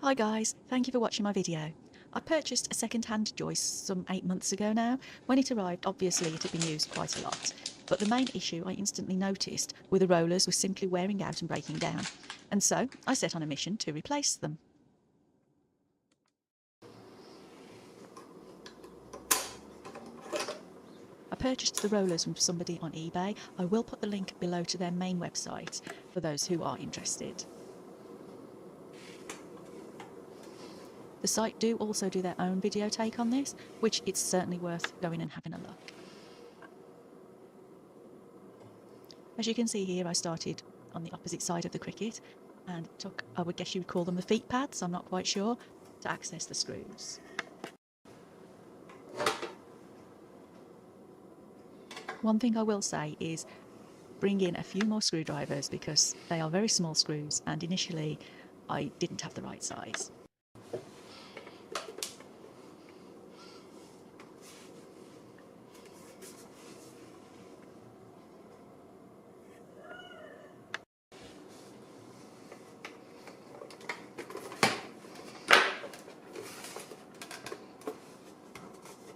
Hi guys, thank you for watching my video. I purchased a second-hand joist some 8 months ago now. When it arrived, obviously it had been used quite a lot, but the main issue I instantly noticed were the rollers were simply wearing out and breaking down, and so I set on a mission to replace them. I purchased the rollers from somebody on eBay. I will put the link below to their main website for those who are interested. The site do also do their own video take on this, which it's certainly worth going and having a look. As you can see here, I started on the opposite side of the Cricut and took, I would guess you would call them the feet pads, I'm not quite sure, to access the screws. One thing I will say is bring in a few more screwdrivers because they are very small screws and initially I didn't have the right size.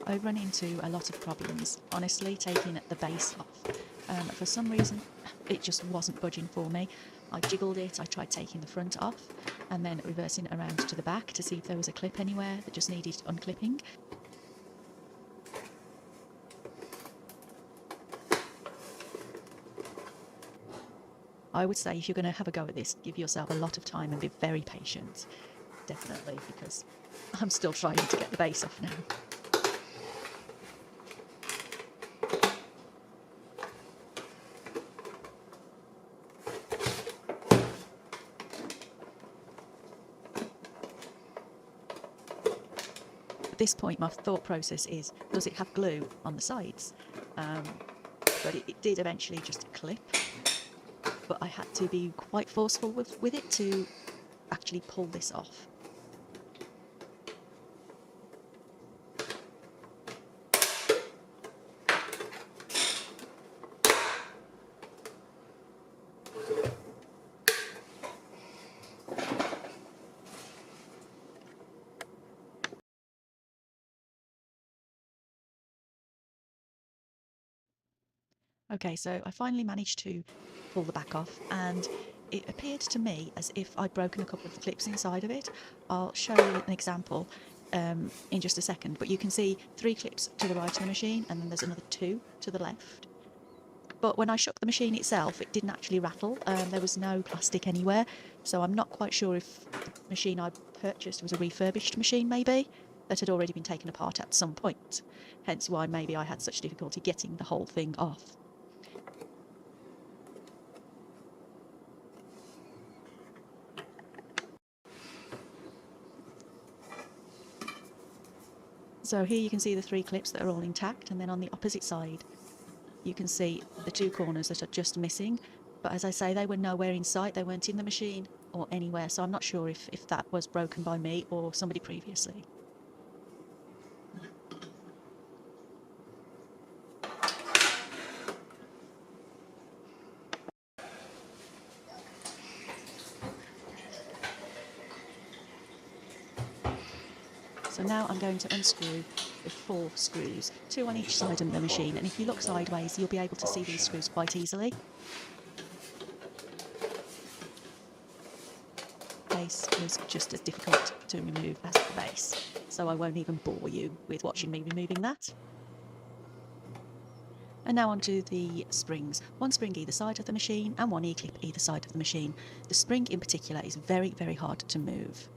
I've run into a lot of problems, honestly, taking the base off. For some reason, it just wasn't budging for me. I jiggled it, I tried taking the front off and then reversing it around to the back to see if there was a clip anywhere that just needed unclipping. I would say if you're going to have a go at this, give yourself a lot of time and be very patient, definitely, because I'm still trying to get the base off now. At this point, my thought process is, does it have glue on the sides? But it did eventually just clip, but I had to be quite forceful with it to actually pull this off. Okay, so I finally managed to pull the back off and it appeared to me as if I'd broken a couple of the clips inside of it. I'll show you an example in just a second, but you can see 3 clips to the right of the machine and then there's another 2 to the left. But when I shook the machine itself, it didn't actually rattle. There was no plastic anywhere, so I'm not quite sure if the machine I purchased was a refurbished machine maybe, that had already been taken apart at some point, hence why maybe I had such difficulty getting the whole thing off. So here you can see the 3 clips that are all intact, and then on the opposite side you can see the 2 corners that are just missing, but as I say, they were nowhere in sight, they weren't in the machine or anywhere, so I'm not sure if that was broken by me or somebody previously. So now I'm going to unscrew the 4 screws, 2 on each side of the machine, and if you look sideways you'll be able to see these screws quite easily. The base was just as difficult to remove as the base, so I won't even bore you with watching me removing that. And now onto the springs. 1 spring either side of the machine and 1 E-clip either side of the machine. The spring in particular is very, very hard to move.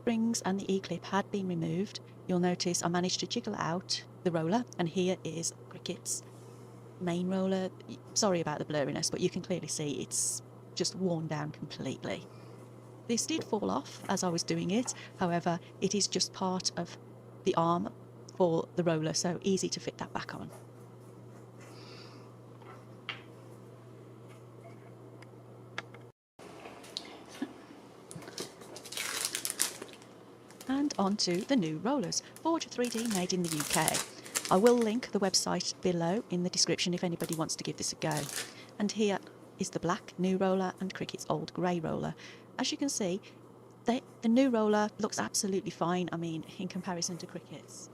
Springs and the E-clip had been removed. You'll notice I managed to jiggle out the roller, and here is Cricut's main roller. Sorry about the blurriness, but you can clearly see it's just worn down completely. This did fall off as I was doing it, however it is just part of the arm for the roller, so easy to fit that back on. onto the new rollers, Forge 3D made in the UK. I will link the website below in the description if anybody wants to give this a go. And here is the black new roller and Cricut's old grey roller. As you can see, the new roller looks absolutely fine, I mean, in comparison to Cricut's.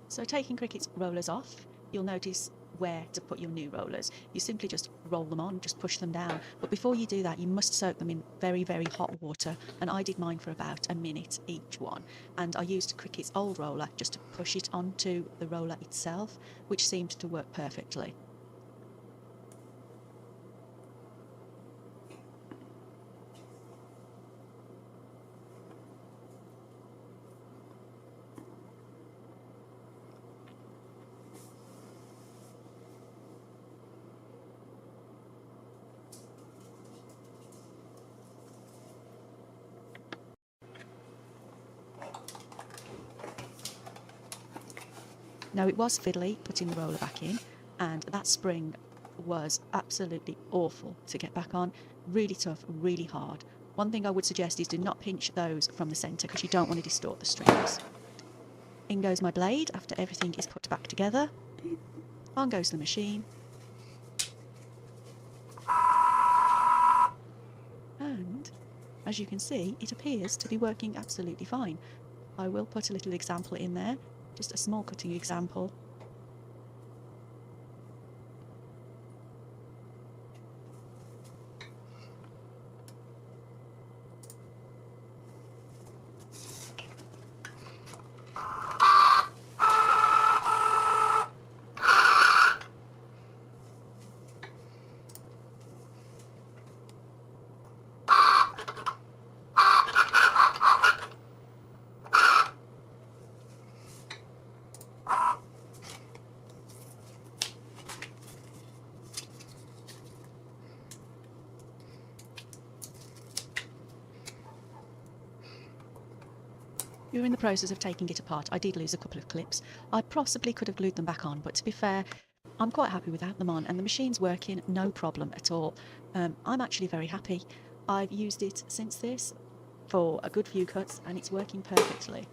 So taking Cricut's rollers off, you'll notice where to put your new rollers. You simply just roll them on, just push them down. But before you do that, you must soak them in very, very hot water. And I did mine for about a minute each one. And I used Cricut's old roller just to push it onto the roller itself, which seemed to work perfectly. Now, it was fiddly putting the roller back in, and that spring was absolutely awful to get back on. Really tough, really hard. One thing I would suggest is do not pinch those from the centre because you don't want to distort the strings. In goes my blade after everything is put back together. On goes the machine. And as you can see, it appears to be working absolutely fine. I will put a little example in there. Just a small cutting example. During the process of taking it apart, I did lose a couple of clips. I possibly could have glued them back on, but to be fair, I'm quite happy without them on, and the machine's working no problem at all. I'm actually very happy. I've used it since this for a good few cuts, and it's working perfectly.